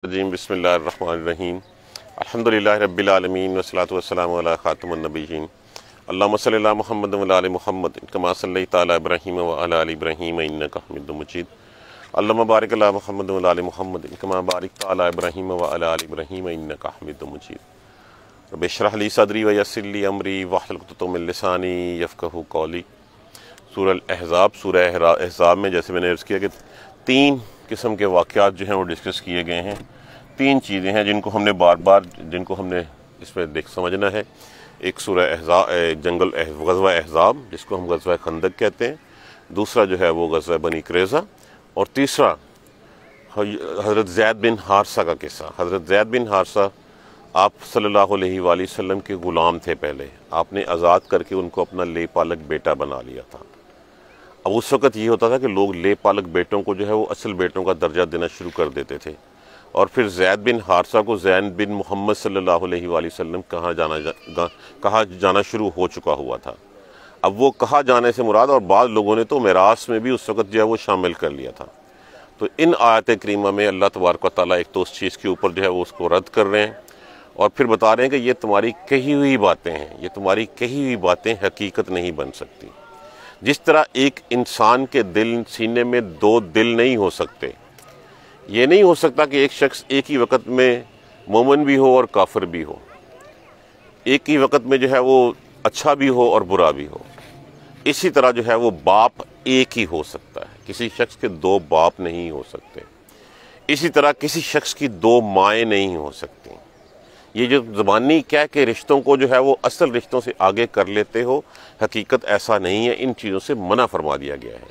الرجیم بسم اللہ الرحمن الرحیم الحمدللہ رب العالمین والصلاة والسلام علی خاتم النبیین اللہم صلی علی محمد وعلی آل محمد کما صلیت علی ابراہیم وعلی آل ابراہیم انک حمید مجید اللہم بارک علی محمد وعلی آل محمد کما بارکت علی ابراہیم وعلی آل ابراہیم انک حمید مجید رب اشرح لی صدری ویسر لی امری واحلل عقدۃ من لسانی یفقہوا قولی۔ سورہ الاحزاب، سورہ احزاب میں جیسے میں نے عرض کیا کہ تین قسم کے واقعات جو ہیں وہ ڈسکس کیے گئے ہیں۔ تین چیزیں ہیں جن کو ہم نے جن کو ہم نے اس میں سمجھنا ہے۔ ایک سورہ غزوہ احزاب جس کو ہم غزوہ خندق کہتے ہیں، دوسرا جو ہے وہ غزوہ بنی قریظہ، اور تیسرا حضرت زید بن حارثہ کا قصہ۔ حضرت زید بن حارثہ آپ صلی اللہ علیہ وآلہ وسلم کے غلام تھے۔ پہلے آپ نے آزاد کر کے ان کو اپنا لے پالک بیٹا بنا لیا تھا۔ اب اس وقت یہ ہوتا تھا کہ لوگ لے پالک بیٹوں کو جو ہے وہ اصل بیٹوں کا درجہ دینا شروع کر دیتے تھے، اور پھر زید بن حارثہ کو زید بن محمد صلی اللہ علیہ وآلہ وسلم کہا جانا شروع ہو چکا ہوا تھا۔ اب وہ کہا جانے سے مراد، اور بعض لوگوں نے تو میراث میں بھی اس وقت جو ہے وہ شامل کر لیا تھا۔ تو ان آیات کریمہ میں اللہ تبارک و تعالیٰ ایک تو اس چیز کے اوپر جو ہے وہ اس کو رد کر رہے ہیں، اور پھر بتا رہے ہیں کہ یہ تمہاری کہی ہوئی باتیں ہیں، یہ تمہاری کہی ہوئی باتیں حقیقت نہیں بن سکتی۔ جس طرح ایک انسان کے سینے میں دو دل نہیں ہو سکتے، یہ نہیں ہو سکتا کہ ایک شخص ایک ہی وقت میں مومن بھی ہو اور کافر بھی ہو، ایک ہی وقت میں جو ہے وہ اچھا بھی ہو اور برا بھی ہو۔ اسی طرح جو ہے وہ باپ ایک ہی ہو سکتا ہے، کسی شخص کے دو باپ نہیں ہو سکتے۔ اسی طرح کسی شخص کی دو مائیں نہیں ہو سکتی۔ یہ جو زبانی کہہ کے رشتوں کو جو ہے وہ اصل رشتوں سے آگے کر لیتے ہو، حقیقت ایسا نہیں ہے، ان چیزوں سے منع فرما دیا گیا ہے۔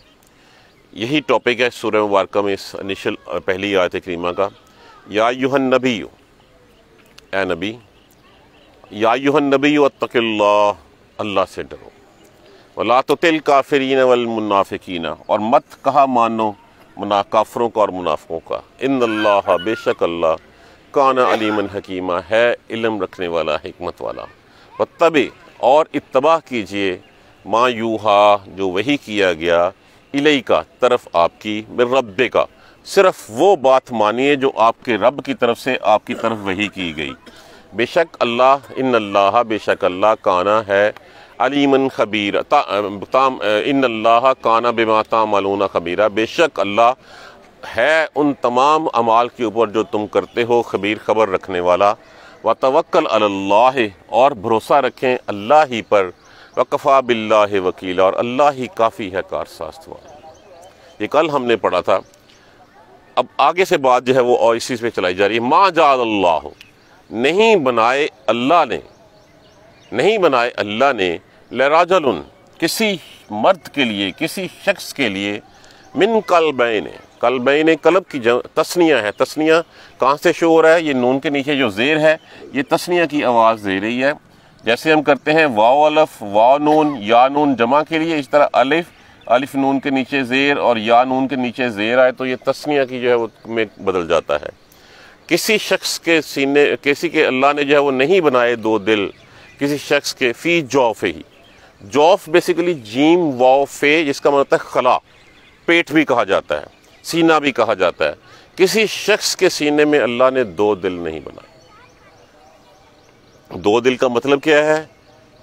یہی ٹاپک ہے سورہ مبارکہ میں اس پہلی آیت کریمہ کا۔ یا ایھا النبی، اے نبی، یا ایھا النبی اتق اللہ، اللہ سے ڈرو، ولا تطع الکافرین والمنافقین، اور مت کہا مانو کافروں کا اور منافقوں کا۔ ان اللہ، بے شک اللہ، کان علیما حکیمہ، ہے علم رکھنے والا، حکمت والا۔ واتبع، اور اتباع کیجئے، ما یوحا، جو وحی کیا گیا، الیک، طرف آپ کی، من ربک، صرف وہ بات مانیے جو آپ کے رب کی طرف سے آپ کی طرف وحی کی گئی۔ بے شک اللہ، ان اللہ، بے شک اللہ، کانا ہے، علیما خبیر، ان اللہ کانا بما تعملون خبیرہ، بے شک اللہ ہے ان تمام اعمال کے اوپر جو تم کرتے ہو خبیر، خبر رکھنے والا۔ وتوکل علی اللہ، اور بھروسہ رکھیں اللہ ہی پر۔ وکفیٰ باللہ وکیلا، اور اللہ ہی کافی ہے کارساز والا۔ یہ کل ہم نے پڑھا تھا۔ اب آگے سے بات جو ہے وہ اور اسی پہ چلائی جا رہی ہے۔ ما جعل اللہ، نہیں بنائے اللہ نے لرجل، کسی مرد کے لیے، کسی شخص کے لیے، من قلبین، قلبین قلب کی تثنیہ ہے۔ تثنیہ کہاں سے شو ہو رہا ہے؟ یہ نون کے نیچے جو زیر ہے یہ تثنیہ کی آواز دے رہی ہے۔ جیسے ہم کرتے ہیں واو الف، واو نون، یا نون جمع کے لیے، اس طرح الف نون کے نیچے زیر اور یا نون کے نیچے زیر آئے تو یہ تثنیہ کی جو ہے وہ میں بدل جاتا ہے۔ کسی شخص کے سینے، کسی کے اللہ نے جو ہے وہ نہیں بنائے دو دل کسی شخص کے، فی جوفہ، جوف بیسیکلی جیم واو فے، جس کا مطلب ہوتا ہے خلا، پیٹ بھی کہا جاتا ہے، سینہ بھی کہا جاتا ہے۔ کسی شخص کے سینے میں اللہ نے دو دل نہیں بنائے۔ دو دل کا مطلب کیا ہے؟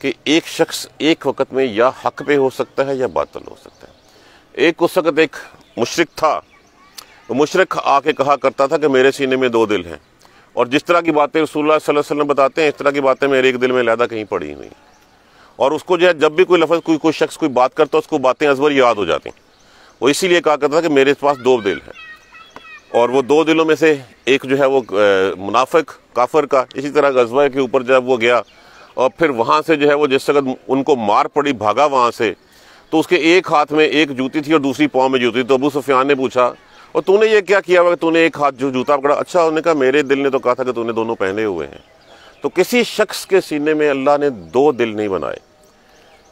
کہ ایک شخص ایک وقت میں یا حق پہ ہو سکتا ہے یا باطل ہو سکتا ہے۔ ایک اس وقت ایک مشرک تھا، وہ مشرک آ کے کہا کرتا تھا کہ میرے سینے میں دو دل ہیں، اور جس طرح کی باتیں رسول اللہ صلی اللہ علیہ وسلم بتاتے ہیں اس طرح کی باتیں میرے ایک دل میں علیحدہ کہیں پڑی ہوئی، اور اس کو جو ہے جب بھی کوئی لفظ کوئی شخص کوئی بات کرتا اس کو باتیں ازور یاد ہو جاتی ہیں۔ وہ اسی لیے کہا کرتا تھا کہ میرے پاس دو دل ہیں، اور وہ دو دلوں میں سے ایک جو ہے وہ منافق کافر کا۔ اسی طرح غزوہ کے اوپر جب وہ گیا اور پھر وہاں سے جو ہے وہ جس وقت ان کو مار پڑی، بھاگا وہاں سے، تو اس کے ایک ہاتھ میں ایک جوتی تھی اور دوسری پاؤں میں جوتی تھی۔ تو ابو سفیان نے پوچھا، اور تو نے یہ کیا کیا ہوا کہ تو نے ایک ہاتھ جو جوتا پکڑا؟ اچھا، انہوں نے کہا میرے دل نے تو کہا تھا کہ تو نے دونوں پہنے ہوئے ہیں۔ تو کسی شخص کے سینے میں اللہ نے دو دل نہیں بنائے،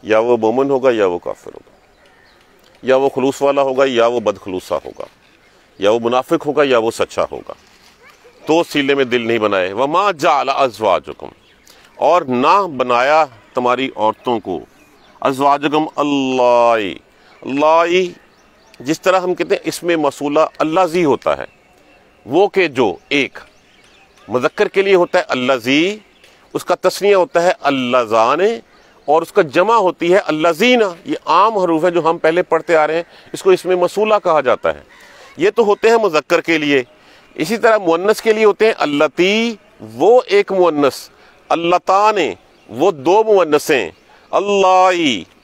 یا وہ مومن ہوگا یا وہ کافر ہوگا، یا وہ خلوص والا ہوگا یا وہ بدخلوصہ ہوگا، یا وہ منافق ہوگا یا وہ سچا ہوگا۔ تو سینے میں دل نہیں بنائے۔ وما جعل ازواجکم، اور نہ بنایا تمہاری عورتوں کو، ازواجکم اللہ، جس طرح ہم کہتے ہیں اس میں موصولہ اللہ زی ہوتا ہے، وہ کہ جو ایک مذکر کے لیے ہوتا ہے اللذی، اس کا تسنیہ ہوتا ہے اللذان، اور اس کا جمع ہوتی ہے اللذین۔ یہ عام حروف ہیں جو ہم پہلے پڑھتے آ رہے ہیں، اس کو اسم موصولہ کہا جاتا ہے۔ یہ تو ہوتے ہیں مذکر کے لیے۔ اسی طرح مؤنث کے لیے ہوتے ہیں اللتی، وہ ایک مؤنث، اللتان، وہ دو مؤنثیں، اللہ،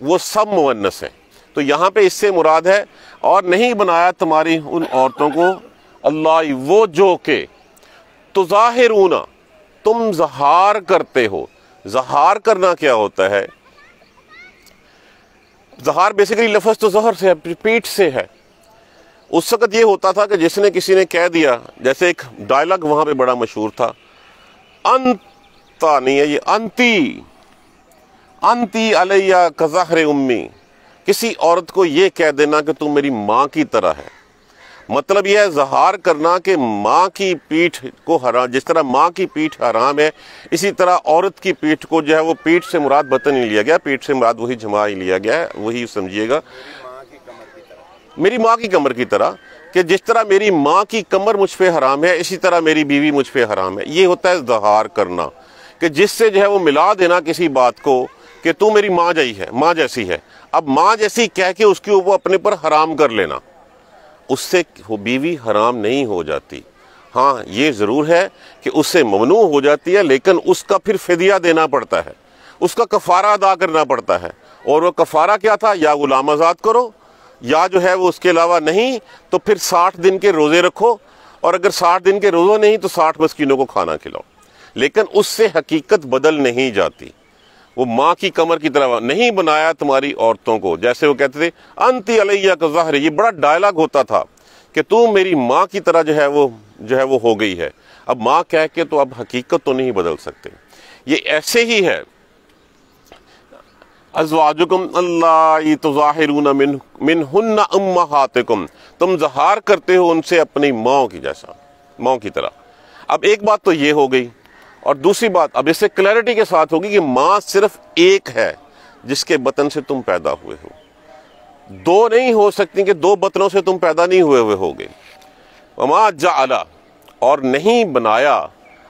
وہ سب مؤنث ہیں۔ تو یہاں پہ اس سے مراد ہے اور نہیں بنایا تمہاری ان عورتوں کو اللہ وہ جو کہ تظاہرون، تم ظہار کرتے ہو۔ ظہار کرنا کیا ہوتا ہے؟ ظہار بیسیکلی لفظ تو ظہر سے ہے، پیٹھ سے ہے۔ اس وقت یہ ہوتا تھا کہ جس نے کسی نے کہہ دیا، جیسے ایک ڈائلاگ وہاں پہ بڑا مشہور تھا، انتا نہیں ہے یہ، انتی علیہ کظہر امی، کسی عورت کو یہ کہہ دینا کہ تم میری ماں کی طرح ہے۔ مطلب یہ ہے ظہار کرنا کہ ماں کی پیٹھ کو حرام، جس طرح ماں کی پیٹھ حرام ہے، اسی طرح عورت کی پیٹھ کو جو ہے وہ پیٹھ سے مراد بطن نہیں لیا گیا، پیٹھ سے مراد وہی جماع ہی لیا گیا ہے، وہی سمجھیے گا، میری ماں کی کمر کی طرح، کہ جس طرح میری ماں کی کمر مجھ پہ حرام ہے اسی طرح میری بیوی مجھ پہ حرام ہے۔ یہ ہوتا ہے ظہار کرنا، کہ جس سے جو ہے وہ ملا دینا کسی بات کو کہ تو میری ماں جیسی ہے۔ اب ماں جیسی کہہ کے اس کی وہ اپنے پر حرام کر لینا، اس سے وہ بیوی حرام نہیں ہو جاتی۔ ہاں یہ ضرور ہے کہ اس سے ممنوع ہو جاتی ہے، لیکن اس کا پھر فدیہ دینا پڑتا ہے، اس کا کفارہ ادا کرنا پڑتا ہے۔ اور وہ کفارہ کیا تھا؟ یا غلام آزاد کرو، یا جو ہے وہ اس کے علاوہ نہیں تو پھر 60 دن کے روزے رکھو، اور اگر 60 دن کے روزے نہیں تو 60 مسکینوں کو کھانا کھلاؤ۔ لیکن اس سے حقیقت بدل نہیں جاتی۔ وہ ماں کی کمر کی طرح نہیں بنایا تمہاری عورتوں کو، جیسے وہ کہتے تھے انتی علیہ کظہر، یہ بڑا ڈائلاگ ہوتا تھا کہ تم میری ماں کی طرح جو ہے وہ ہو گئی ہے۔ اب ماں کہہ کے تو اب حقیقت تو نہیں بدل سکتے۔ یہ ایسے ہی ہے، ازواجکم اللہ تظاہرون منہن امہاتکم، تم ظہار کرتے ہو ان سے اپنی ماں کی جیسا، ماں کی طرح۔ اب ایک بات تو یہ ہو گئی، اور دوسری بات اب اس سے کلیئرٹی کے ساتھ ہوگی کہ ماں صرف ایک ہے جس کے بطن سے تم پیدا ہوئے ہو، دو نہیں ہو سکتی کہ دو بطنوں سے تم پیدا نہیں ہوئے ہوگے۔ وما جعل، اور نہیں بنایا۔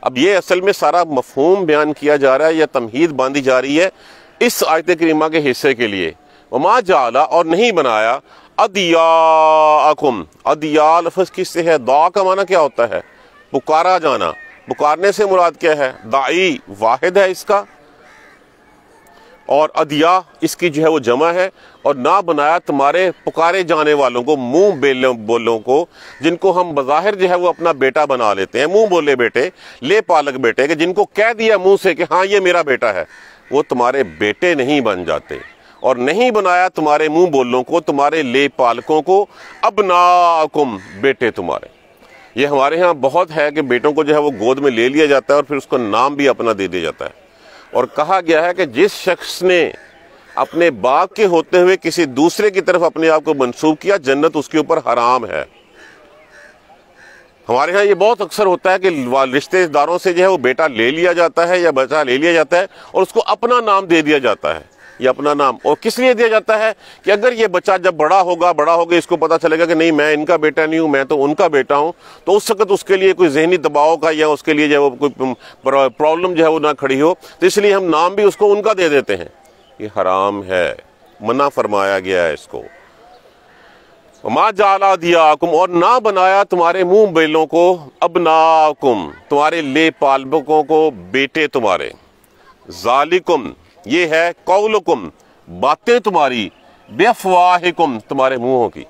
اب یہ اصل میں سارا مفہوم بیان کیا جا رہا ہے یا تمہید باندھی جا رہی ہے اس آیت کریمہ کے حصے کے لیے۔ وما جعل، اور نہیں بنایا، ادعیاءکم، ادعیاء لفظ کس سے ہے؟ دعا کا معنی کیا ہوتا ہے؟ پکارا جانا۔ پکارنے سے مراد کیا ہے؟ داعی واحد ہے اس کا، اور ادعیاء اس کی جو ہے وہ جمع ہے۔ اور نہ بنایا تمہارے پکارے جانے والوں کو، منہ بولوں کو، جن کو ہم بظاہر جو ہے وہ اپنا بیٹا بنا لیتے ہیں، منہ بولے بیٹے، لے پالک بیٹے، کہ جن کو کہہ دیا منہ سے کہ ہاں یہ میرا بیٹا ہے، وہ تمہارے بیٹے نہیں بن جاتے۔ اور نہیں بنایا تمہارے منہ بولوں کو، تمہارے لے پالکوں کو، ابناکم، بیٹے تمہارے۔ یہ ہمارے ہاں بہت ہے کہ بیٹوں کو جو ہے وہ گود میں لے لیا جاتا ہے اور پھر اس کو نام بھی اپنا دے دیا جاتا ہے، اور کہا گیا ہے کہ جس شخص نے اپنے باپ کے ہوتے ہوئے کسی دوسرے کی طرف اپنے آپ کو منسوب کیا، جنت اس کے اوپر حرام ہے۔ ہمارے ہاں یہ بہت اکثر ہوتا ہے کہ رشتہ داروں سے جو ہے وہ بیٹا لے لیا جاتا ہے یا بچہ لے لیا جاتا ہے اور اس کو اپنا نام دے دیا جاتا ہے، یہ اپنا نام۔ اور کس لیے دیا جاتا ہے؟ کہ اگر یہ بچہ جب بڑا ہوگا اس کو پتا چلے گا کہ نہیں میں ان کا بیٹا نہیں ہوں، میں تو ان کا بیٹا ہوں، تو اس وقت اس کے لیے کوئی ذہنی دباؤ کا یا اس کے لیے جو ہے وہ کوئی پرابلم جو ہے وہ نہ کھڑی ہو، تو اس لیے ہم نام بھی اس کو ان کا دے دیتے ہیں۔ یہ حرام ہے، منع فرمایا گیا ہے اس کو۔ وما جعل ادعیاءکم، اور نہ بنایا تمہارے منہ بیلوں کو، ابناکم، تمہارے لے پالکوں کو بیٹے تمہارے، ذالکم، یہ ہے قولکم، باتیں تمہاری، بافواہکم، تمہارے منہوں کی،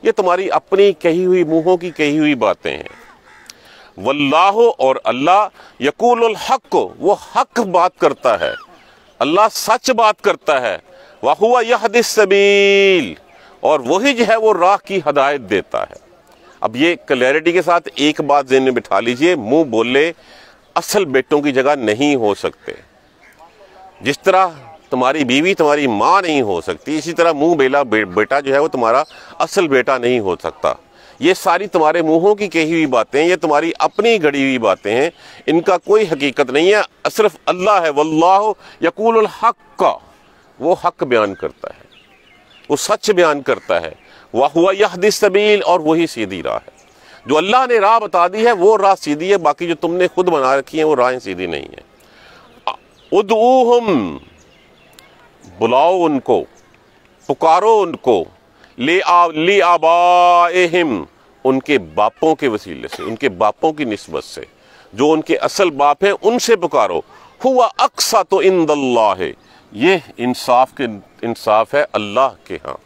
یہ تمہاری اپنی کہی ہوئی منہوں کی کہی ہوئی باتیں ہیں۔ واللہ، اور اللہ، یقول الحق، وہ حق بات کرتا ہے، اللہ سچ بات کرتا ہے، وَهُوَ يَهْدِي السَّبِيلَ، اور وہی جو ہے وہ راہ کی ہدایت دیتا ہے۔ اب یہ کلیئرٹی کے ساتھ ایک بات ذہن میں بٹھا لیجئے، منہ بولے اصل بیٹوں کی جگہ نہیں ہو سکتے۔ جس طرح تمہاری بیوی تمہاری ماں نہیں ہو سکتی، اسی طرح منہ بیلا بیٹا جو ہے وہ تمہارا اصل بیٹا نہیں ہو سکتا۔ یہ ساری تمہارے منہوں کی کہی ہوئی باتیں، یہ تمہاری اپنی گھڑی ہوئی باتیں ہیں، ان کا کوئی حقیقت نہیں ہے، صرف اللہ ہے۔ واللہ یقول الحق، وہ حق بیان کرتا ہے، وہ سچ بیان کرتا ہے۔ وَهُوَ يَهْدِي السَّبِيلَ، اور وہی سیدھی راہ ہے۔ جو اللہ نے راہ بتا دی ہے وہ راہ سیدھی ہے، باقی جو تم نے خود بنا رکھی ہیں وہ راہیں سیدھی نہیں ہیں۔ ادعوہم، بلاؤ ان کو، پکارو ان کو، لآبائہم، ان کے باپوں کے وسیلے سے، ان کے باپوں کی نسبت سے، جو ان کے اصل باپ ہیں ان سے پکارو۔ ہوا اقسط عند اللہ، یہ انصاف ہے اللہ کے ہاں،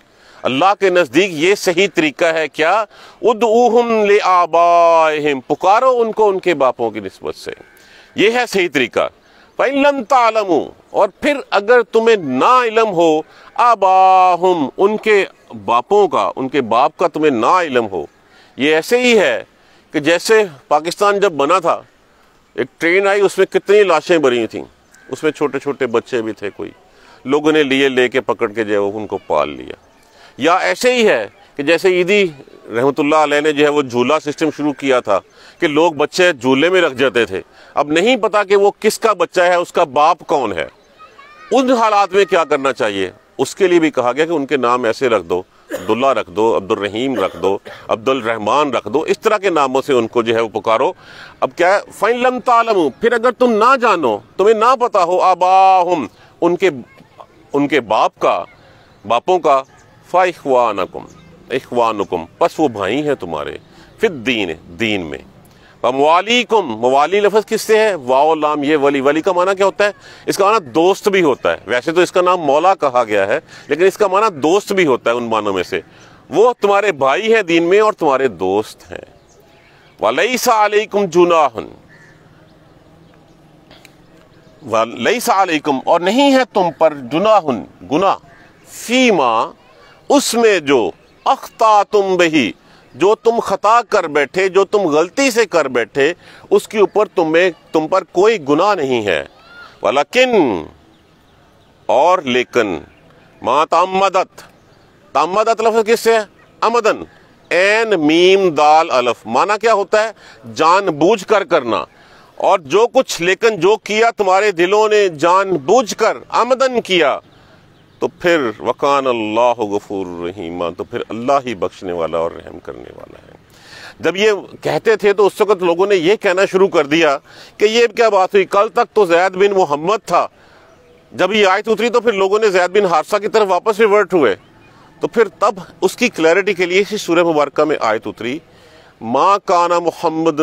اللہ کے نزدیک یہ صحیح طریقہ ہے کیا؟ ادعوہم لآبائہم، پکارو ان کو ان کے باپوں کی نسبت سے، یہ ہے صحیح طریقہ۔ فَإِن لَمْ تَعْلَمُوا، اور پھر اگر تمہیں نا علم ہو، آباہم، ان کے باپوں کا، ان کے باپ کا تمہیں نا علم ہو۔ یہ ایسے ہی ہے کہ جیسے پاکستان جب بنا تھا، ایک ٹرین آئی، اس میں کتنی لاشیں بری تھیں، اس میں چھوٹے چھوٹے بچے بھی تھے، کوئی لوگوں نے لے کے پکڑ کے جو ہے ان کو پال لیا۔ یا ایسے ہی ہے کہ جیسے عیدی رحمۃ اللہ علیہ نے جو ہے وہ جھولا سسٹم شروع کیا تھا کہ لوگ بچے جھولے میں رکھ جاتے تھے، اب نہیں پتا کہ وہ کس کا بچہ ہے، اس کا باپ کون ہے۔ ان حالات میں کیا کرنا چاہیے؟ اس کے لیے بھی کہا گیا کہ ان کے نام ایسے رکھ دو، عبداللہ رکھ دو، عبد الرحیم رکھ دو، عبد الرحمان رکھ دو، اس طرح کے ناموں سے ان کو جو ہے وہ پکارو۔ اب کیا ہے؟ فَإِن لَمْ تَعْلَمُوا، پھر اگر تم نہ جانو، تمہیں نہ پتا ہو، آباہم، ان کے باپوں کا، فَإِخْوَانَكُمْ، اخوانکم، پس وہ بھائی ہیں تمہارے، فی الدین، دین میں۔ وَمَوَالِيكُمْ، موالی لفظ کس سے ہے؟ واو لام، یہ ولی کا معنی کیا ہوتا ہے؟ اس کا معنی دوست بھی ہوتا ہے، ویسے تو اس کا نام مولا کہا گیا ہے، لیکن اس کا معنی دوست بھی ہوتا ہے ان معنوں میں سے۔ وہ تمہارے بھائی ہیں دین میں اور تمہارے دوست ہیں۔ وَلَيْسَ عَلَيْكُمْ جُنَاحٌ، وَلَيْسَ عَلَيْكُمْ، اور نہیں ہے تم پر، جناح، گناہ، فیما، اس میں جو، اخطأتم بہی، جو تم خطا کر بیٹھے، جو تم غلطی سے کر بیٹھے، اس کے اوپر تم پر کوئی گناہ نہیں ہے۔ ولیکن، اور لیکن، ما تعمدت لفظ کس سے ہے؟ امدن، عین میم دال الف، معنی کیا ہوتا ہے؟ جان بوجھ کر کرنا۔ اور جو کچھ لیکن جو کیا تمہارے دلوں نے جان بوجھ کر آمدن کیا، تو پھر وَقَانَ اللَّهُ غَفُورٌ رَحِيمًا، تو پھر اللہ ہی بخشنے والا اور رحم کرنے والا ہے۔ جب یہ کہتے تھے تو اس وقت لوگوں نے یہ کہنا شروع کر دیا کہ یہ کیا بات ہوئی، کل تک تو زید بن محمد تھا، جب یہ آیت اتری تو پھر لوگوں نے زید بن حارثہ کی طرف واپس ریورٹ ہوئے۔ تو پھر تب اس کی کلیئرٹی کے لیے اسی سورہ مبارکہ میں آیت اتری، ما کان محمد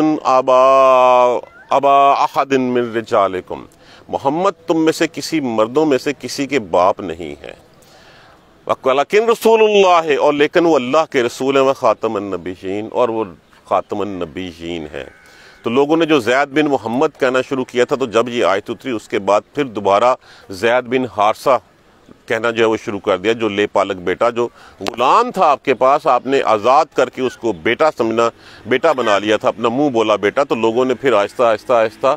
ابا احد من رجالکم، محمد تم میں سے کسی مردوں میں سے کسی کے باپ نہیں ہے، ولیکن رسول اللہ، اور لیکن وہ اللہ کے رسول ہیں، وہ خاتم النبیین، اور وہ خاتم النبیین ہے۔ تو لوگوں نے جو زید بن محمد کہنا شروع کیا تھا، تو جب یہ آیت اتری اس کے بعد پھر دوبارہ زید بن حارثہ کہنا جو ہے وہ شروع کر دیا، جو لے پالک بیٹا، جو غلام تھا آپ کے پاس، آپ نے آزاد کر کے اس کو بیٹا سمجھنا، بیٹا بنا لیا تھا، اپنا منہ بولا بیٹا، تو لوگوں نے پھر آہستہ آہستہ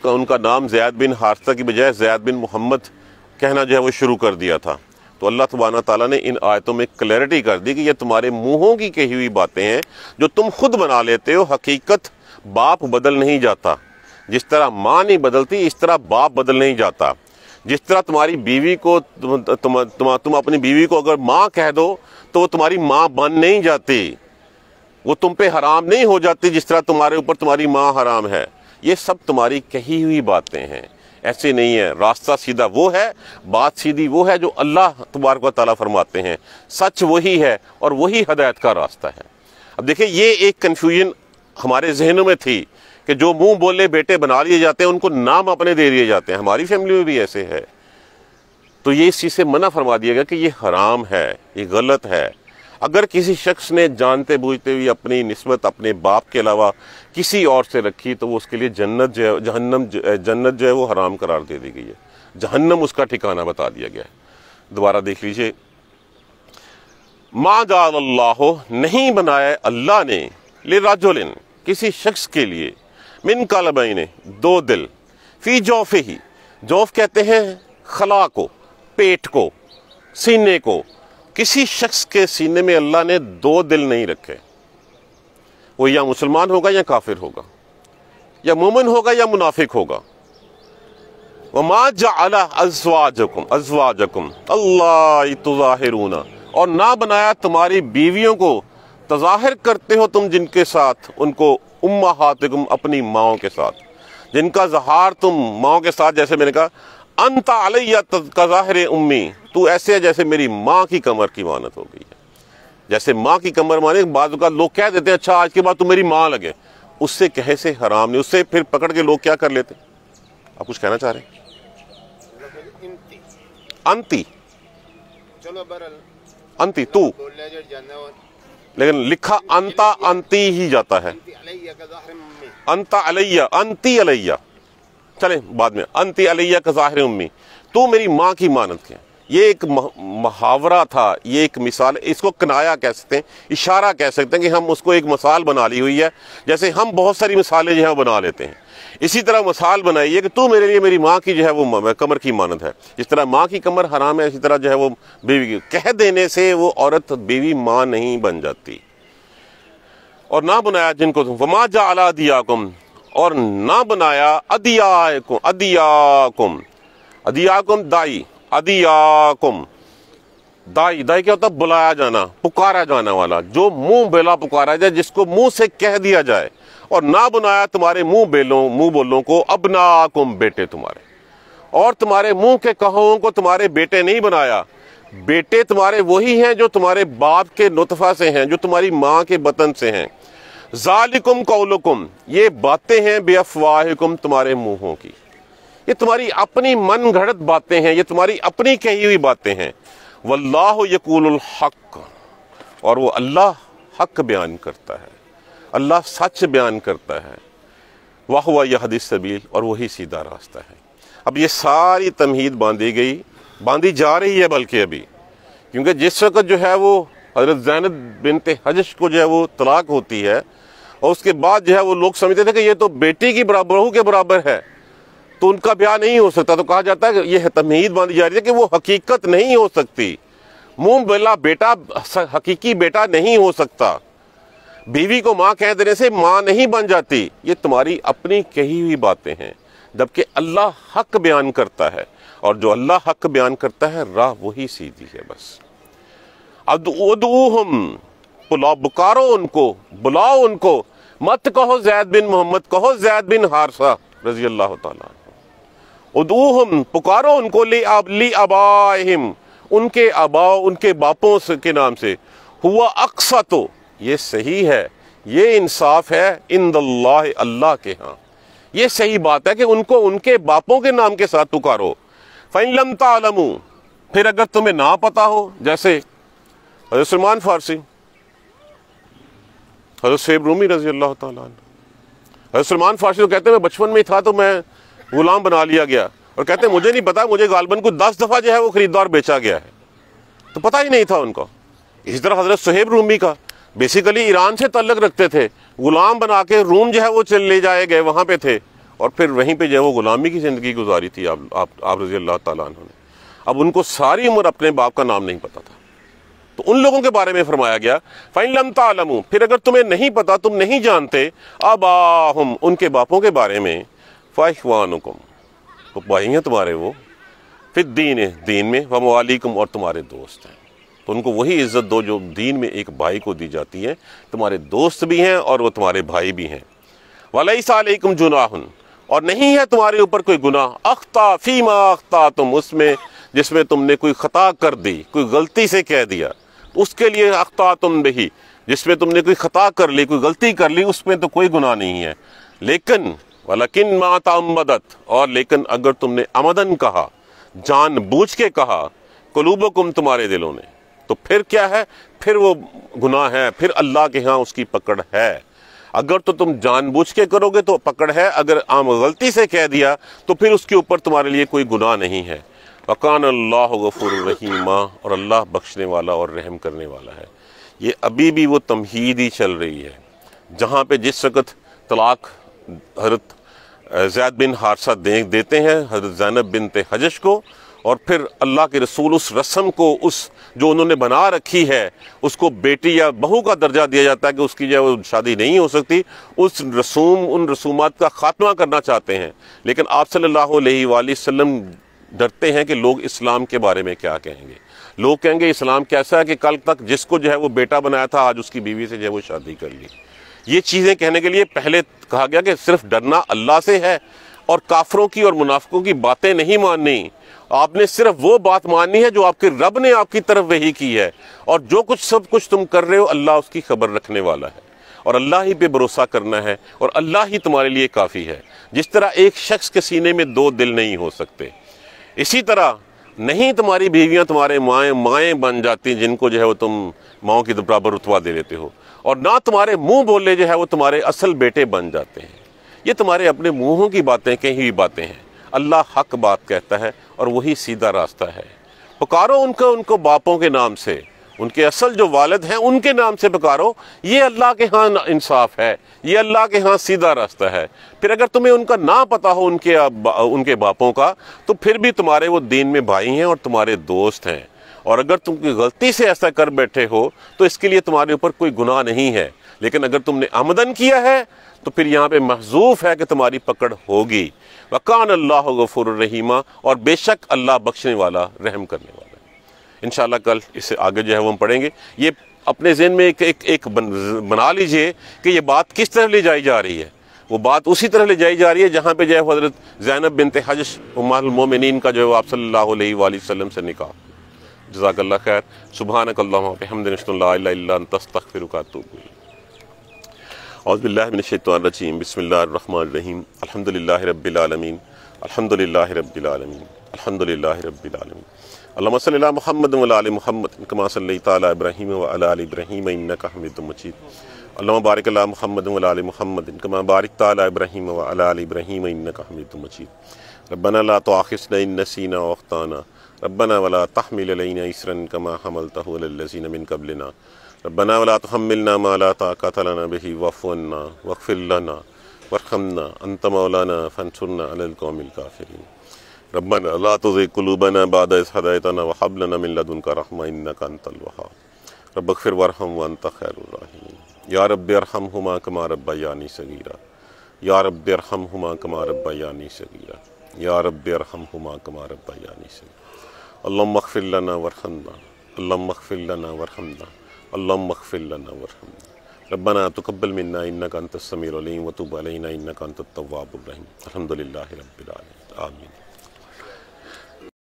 ان کا نام زید بن حارثہ کی بجائے زید بن محمد کہنا جو ہے وہ شروع کر دیا تھا۔ تو اللہ سبحانہ تعالیٰ نے ان آیتوں میں کلیئرٹی کر دی کہ یہ تمہارے منہوں کی کہی ہوئی باتیں ہیں جو تم خود بنا لیتے ہو، حقیقت باپ بدل نہیں جاتا، جس طرح ماں نہیں بدلتی اس طرح باپ بدل نہیں جاتا۔ جس طرح تمہاری بیوی کو تم اپنی بیوی کو اگر ماں کہہ دو تو وہ تمہاری ماں بن نہیں جاتی، وہ تم پہ حرام نہیں ہو جاتی جس طرح تمہارے اوپر تمہاری ماں حرام ہے۔ یہ سب تمہاری کہی ہوئی باتیں ہیں، ایسے نہیں ہے۔ راستہ سیدھا وہ ہے، بات سیدھی وہ ہے جو اللہ تبارک و تعالیٰ فرماتے ہیں، سچ وہی ہے اور وہی ہدایت کا راستہ ہے۔ اب دیکھیں یہ ایک کنفیوژن ہمارے ذہنوں میں تھی کہ جو منہ بولے بیٹے بنا لیے جاتے ہیں، ان کو نام اپنے دے دیے جاتے ہیں، ہماری فیملی میں بھی ایسے ہے۔ تو یہ اس چیز سے منع فرما دیا گیا کہ یہ حرام ہے، یہ غلط ہے۔ اگر کسی شخص نے جانتے بوجھتے ہوئی اپنی نسبت اپنے باپ کے علاوہ کسی اور سے رکھی تو وہ اس کے لیے جنت جو ہے وہ حرام قرار دے دی گئی ہے، جہنم اس کا ٹھکانہ بتا دیا گیا ہے۔ دوبارہ دیکھ لیجئے، ما جعل اللہ، نہیں بنایا اللہ نے، لرجل، کسی شخص کے لیے، من قلبین، دو دل، فی جوفہ، جوف کہتے ہیں خلا کو، پیٹ کو، سینے کو، کسی شخص کے سینے میں اللہ نے دو دل نہیں رکھے، وہ یا مسلمان ہوگا یا کافر ہوگا، یا مومن ہوگا یا منافق ہوگا۔ وما جعل ازواجکم اللہ تظاہرون، اور نہ بنایا تمہاری بیویوں کو تظاہر کرتے ہو تم جن کے ساتھ ان کو امہاتکم اپنی ماؤں کے ساتھ، جن کا ظہار تم ماؤں کے ساتھ، جیسے میں نے کہا انت علیہ کظاہر امی، تو ایسے ہے جیسے میری ماں کی کمر کی مانت ہو گئی ہے۔ جیسے ماں کی کمر مانے بعض اوقات لوگ کہہ دیتے ہیں اچھا آج کے بعد تو میری ماں لگے، اس سے کہے سے حرام نہیں، اس سے پھر پکڑ کے لوگ کیا کر لیتے۔ آپ کچھ کہنا چاہ رہے ہیں؟ انتی، چلو برل انتی تو، لیکن لکھا انتا انتی ہی جاتا ہے، انتا علیہ، انتی علیہ، چلیں بعد میں انتی علیہ کظاہر امی، تو میری ماں کی مانت کے۔ یہ ایک محاورہ تھا، یہ ایک مثال، اس کو کنایا کہہ سکتے ہیں، اشارہ کہہ سکتے ہیں کہ ہم اس کو ایک مثال بنا لی ہوئی ہے، جیسے ہم بہت ساری مثالیں جو ہے بنا لیتے ہیں، اسی طرح مثال بنائی ہے کہ تو میرے لیے میری ماں کی جو ہے وہ کمر کی مانت ہے۔ جس طرح ماں کی کمر حرام ہے، اسی طرح جو ہے وہ بیوی کی، کہہ دینے سے وہ عورت بیوی ماں نہیں بن جاتی۔ اور نہ بنایا جن کو وما جعل ادعیاکم، اور نہ بنایا ادعیاکم، ادعیاکم، ادعیاکم دائی، ادعیاکم دائی، دائی کیا ہوتا ہے؟ بلایا جانا، پکارا جانا والا، جو منہ بیلا پکارا جائے، جس کو منہ سے کہہ دیا جائے۔ اور نہ بنایا تمہارے منہ بولوں کو ابناکم، بیٹے تمہارے، اور تمہارے منہ کے کہوں کو تمہارے بیٹے نہیں بنایا۔ بیٹے تمہارے وہی ہیں جو تمہارے باپ کے نطفہ سے ہیں، جو تمہاری ماں کے بطن سے ہیں۔ ذالکم قولکم، یہ باتیں ہیں بے افواہکم، تمہارے منہوں کی، یہ تمہاری اپنی من گھڑت باتیں ہیں، یہ تمہاری اپنی کہی ہوئی باتیں ہیں۔ واللہ یقول الحق، اور وہ اللہ حق بیان کرتا ہے، اللہ سچ بیان کرتا ہے۔ وَهُوَ يَهْدِي السَّبِيلَ، اور وہی سیدھا راستہ ہے۔ اب یہ ساری تمہید باندھی گئی، باندھی جا رہی ہے بلکہ ابھی، کیونکہ جس وقت جو ہے وہ حضرت زینب بنت حجش کو جو ہے وہ طلاق ہوتی ہے، اور اس کے بعد جو ہے وہ لوگ سمجھتے تھے کہ یہ تو بیٹی کی بہو کے برابر ہے، تو ان کا بیاہ نہیں ہو سکتا، تو کہا جاتا ہے کہ یہ تمہید باندھی جا رہی ہے کہ وہ حقیقت نہیں ہو سکتی، منہ بیلا بیٹا حقیقی بیٹا نہیں ہو سکتا، بیوی کو ماں کہہ دینے سے ماں نہیں بن جاتی، یہ تمہاری اپنی کہی ہوئی باتیں ہیں، جبکہ اللہ حق بیان کرتا ہے، اور جو اللہ حق بیان کرتا ہے راہ وہی سیدھی ہے۔ بس ادعوہم، پکارو ان کو، بلاؤ ان کو، مت کہو زید بن محمد، کہو زید بن حارثہ رضی اللہ تعالیٰ عنہ۔ ادعوہم، پکارو ان کو، لی آبائہم، ان کے آباؤ، ان کے باپوں کے نام سے، ہوا اقسط، یہ صحیح ہے، یہ انصاف ہے، عند اللہ، اللہ کے ہاں یہ صحیح بات ہے کہ ان کو ان کے باپوں کے نام کے ساتھ پکارو۔ فَإِن لَمْ تَعْلَمُوا، پھر اگر تمہیں نہ پتا ہو، جیسے حضرت سلمان فارسی، حضرت سہیب رومی رضی اللہ تعالیٰ عنہ، حضرت سلمان فارسی تو کہتے ہیں میں بچپن میں تھا تو میں غلام بنا لیا گیا، اور کہتے ہیں مجھے نہیں پتا، مجھے غالباً کو 10 دفعہ جو ہے وہ خریدار بیچا گیا ہے، تو پتہ ہی نہیں تھا ان کو۔ اسی طرح حضرت سہیب رومی کا بیسیکلی ایران سے تعلق رکھتے تھے، غلام بنا کے روم جو ہے وہ لے جائے گئے، وہاں پہ تھے، اور پھر وہیں پہ جو ہے وہ غلامی کی زندگی گزاری تھی آپ رضی اللہ تعالیٰ عنہ نے۔ اب ان کو ساری عمر اپنے باپ کا نام نہیں پتا تھا، تو ان لوگوں کے بارے میں فرمایا گیا فَإِن لَمْ تَعْلَمُوا، پھر اگر تمہیں نہیں پتا، تم نہیں جانتے، آباہم، ان کے باپوں کے بارے میں، فَإِخْوَانُكُمْ، تو بھائی ہیں تمہارے وہ، فِي الدِّينِ، دین میں، وَمَوَالِيكُمْ، اور تمہارے دوست ہیں، تو ان کو وہی عزت دو جو دین میں ایک بھائی کو دی جاتی ہے، تمہارے دوست بھی ہیں اور وہ تمہارے بھائی بھی ہیں۔ وَلَيْسَ عَلَيْكُمْ جُنَاحٌ، اور نہیں ہے تمہارے اوپر کوئی گناہ، اخطا فیما اخطأتم، اس میں جس میں تم نے کوئی خطا کر دی، کوئی غلطی سے کہہ دیا، اس کے لیے اخطأتم بہ، جس میں تم نے کوئی خطا کر لی، کوئی غلطی کر لی، اس میں تو کوئی گناہ نہیں ہے، لیکن وَلَكِنْ مَا تَعَمَّدَتْ، اور لیکن اگر تم نے عمدن کہا، جان بوجھ کے کہا، قلوبکم، تمہارے دلوں نے، تو پھر کیا ہے؟ پھر وہ گناہ ہے، پھر اللہ کے ہاں اس کی پکڑ ہے۔ اگر تو تم جان بوجھ کے کرو گے تو پکڑ ہے، اگر عام غلطی سے کہہ دیا تو پھر اس کے اوپر تمہارے لیے کوئی گناہ نہیں ہے۔ وَقَانَ اللَّهُ غَفُورٌ رَحِيمًا، اور اللہ بخشنے والا اور رحم کرنے والا ہے۔ یہ ابھی بھی وہ تمہید ہی چل رہی ہے، جہاں پہ جس وقت طلاق حضرت زید بن حارثہ دیتے ہیں حضرت زینب بنت حجش کو، اور پھر اللہ کے رسول اس رسم کو، اس جو انہوں نے بنا رکھی ہے، اس کو بیٹی یا بہو کا درجہ دیا جاتا ہے کہ اس کی جو ہے شادی نہیں ہو سکتی، ان رسومات کا خاتمہ کرنا چاہتے ہیں، لیکن آپ صلی اللہ علیہ وآلہ وسلم ڈرتے ہیں کہ لوگ اسلام کے بارے میں کیا کہیں گے، لوگ کہیں گے اسلام کیسا ہے کہ کل تک جس کو جو ہے وہ بیٹا بنایا تھا آج اس کی بیوی سے جو ہے وہ شادی کر لی۔ یہ چیزیں کہنے کے لیے پہلے کہا گیا کہ صرف ڈرنا اللہ سے ہے اور کافروں کی اور منافقوں کی باتیں نہیں ماننی، آپ نے صرف وہ بات ماننی ہے جو آپ کے رب نے آپ کی طرف وحی کی ہے، اور جو کچھ سب کچھ تم کر رہے ہو اللہ اس کی خبر رکھنے والا ہے، اور اللہ ہی پہ بھروسہ کرنا ہے، اور اللہ ہی تمہارے لیے کافی ہے۔ جس طرح ایک شخص کے سینے میں دو دل نہیں ہو سکتے، اسی طرح نہیں تمہاری بیویاں تمہارے مائیں بن جاتی جن کو جو ہے وہ تم ماؤں کی برابر رتبہ دے دیتے ہو، اور نہ تمہارے منہ بولے جو ہے وہ تمہارے اصل بیٹے بن جاتے ہیں۔ یہ تمہارے اپنے منہوں کی باتیں، کہیں ہوئی باتیں ہیں۔ اللہ حق بات کہتا ہے اور وہی سیدھا راستہ ہے۔ پکارو ان کو باپوں کے نام سے، ان کے اصل جو والد ہیں ان کے نام سے پکارو، یہ اللہ کے ہاں انصاف ہے، یہ اللہ کے ہاں سیدھا راستہ ہے۔ پھر اگر تمہیں ان کا نہ پتہ ہو ان کے باپوں کا، تو پھر بھی تمہارے وہ دین میں بھائی ہیں اور تمہارے دوست ہیں، اور اگر تم کی غلطی سے ایسا کر بیٹھے ہو تو اس کے لیے تمہارے اوپر کوئی گناہ نہیں ہے، لیکن اگر تم نے عمدن کیا ہے تو پھر یہاں پہ محذوف ہے کہ تمہاری پکڑ ہوگی۔ وَقَانَ اللَّهُ غَفُورٌ رَحِيمًا، اور بے شک اللہ بخشنے والا، رحم کرنے والا ہے۔ انشاءاللہ کل اس سے آگے جو ہے وہ ہم پڑھیں گے۔ یہ اپنے ذہن میں ایک بنا لیجئے کہ یہ بات کس طرف لے جائی جا رہی ہے۔ وہ بات اسی طرف لے جائی جا رہی ہے جہاں پہ جو ہے حضرت زینب بنت حجش ام المومنین کا جو ہے آپ صلی اللہ علیہ وآلہ وسلم سے نکاح۔ جزاک اللہ خیر۔ سبحانک اللہم وبحمدک، نشہد ان لا الہ الا انت، استغفرک واتوب الیک۔ اعوذ باللہ من الشیطان الرجیم، بسم اللہ الرحمن الرحیم، الحمدللہ رب العالمین، الحمدللہ رب العالمین، الحمدللہ رب العالمین۔ اللہم صلی علی محمد وعلی آل محمد کما صلیت علی ابراہیم وعلی آل ابراہیم انک حمید مجید۔ اللہم بارک علی محمد وعلی آل محمد کما بارکت علی ابراہیم وعلی آل ابراہیم انک حمید مجید۔ ربنا لا تؤاخذنا ان نسینا واخطانا، ربنا ولا تحمل علینا اصرا کما حملته علی الذین من قبلنا، ربنا ولا تحملنا ما لا طاقة لنا به واعف عنا واغفر لنا وارحمنا انت مولانا فانصرنا على القوم الكافرين۔ ربنا لا تزغ قلوبنا بعد إذ هديتنا وهب لنا من لدنك رحمة إنك أنت الوهاب، رب اغفر وارحم وأنت خير الراحمين۔ یا رب ارحمهما كما ربياني صغيرا، یا رب ارحمهما كما ربياني صغيرا، یا رب ارحمهما كما ربياني صغيرا۔ اللهم اغفر لنا وارحمنا، اللهم اغفر لنا وارحمنا، اللهم اغفر لنا وارحمنا۔ ربنا تقبل منا انك انت السميع العليم وتب علينا انك انت التواب الرحيم۔ الحمد لله رب العالمين، آمين۔